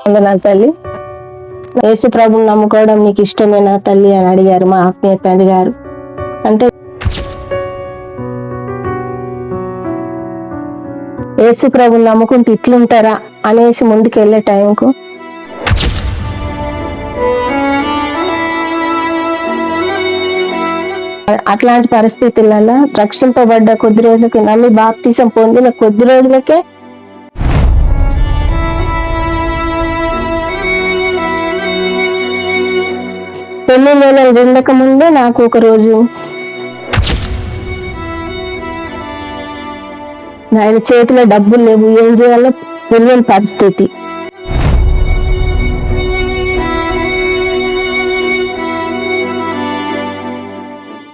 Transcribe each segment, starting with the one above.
వందనాలు తల్లి. యేసు ప్రభుని నమ్ముకోవడం నీకు ఇష్టమేనా తల్లి అని అడిగారు మా ఆత్మీయ తండ్రి గారు. అంటే యేసు ప్రభుని నమ్ముకుంటే ఇట్లుంటారా అనేసి ముందుకు వెళ్ళే టైంకు అట్లాంటి పరిస్థితులలో రక్షింపబడ్డ కొద్ది రోజులకి, నమ్మి బాప్తిసం పొందిన కొద్ది రోజులకే పెళ్లి నెలలు వెళ్ళక ముందే నాకు ఒక రోజు ఆయన చేతిలో డబ్బులు లేవు, ఏం చేయాలో తెలియని పరిస్థితి.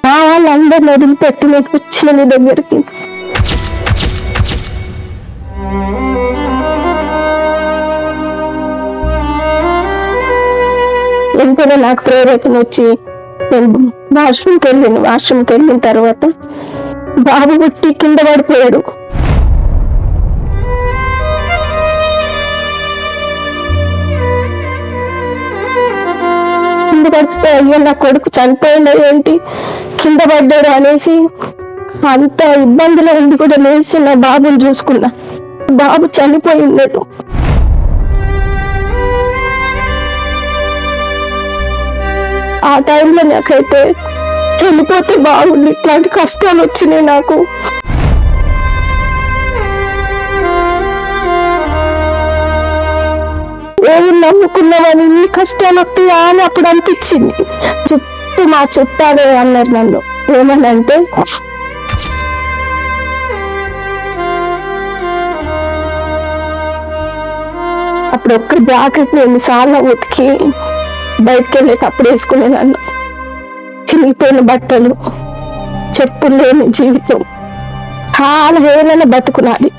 మా వాళ్ళందరిని వదిలిపెట్టి నీకు వచ్చిన నీ దగ్గరికి వెంటనే నాకు ప్రేరేపణ వచ్చి నేను వాష్రూమ్కి వెళ్ళిన తర్వాత బాబు పుట్టి కింద పడిపోయాడు. కింద పడితే అయ్యో నా కొడుకు చనిపోయింది ఏంటి, కింద పడ్డాడు అనేసి అంత ఇబ్బందిలో ఉంది కూడా లేచి నా బాబుని చూసుకున్నా. బాబు చనిపోయినాడు. ఆ టైంలో నాకైతే చనిపోతే బాగుంది, ఇట్లాంటి కష్టాలు వచ్చినాయి నాకు. ఏమి నమ్ముకున్నామని ఇన్ని కష్టాలు వస్తాయా అని అప్పుడు అనిపించింది. మా చుట్టాలే అన్నారు నన్ను, ఏమనంటే అప్పుడు ఒక్క జాకెట్ ఎన్నిసార్లు ఉతికి బయటకు వెళ్ళేటప్పుడు వేసుకునే నన్ను. చినిగిపోయిన బట్టలు, చెప్పులు లేని జీవితం, చాలా హేళన బతుకున్నది.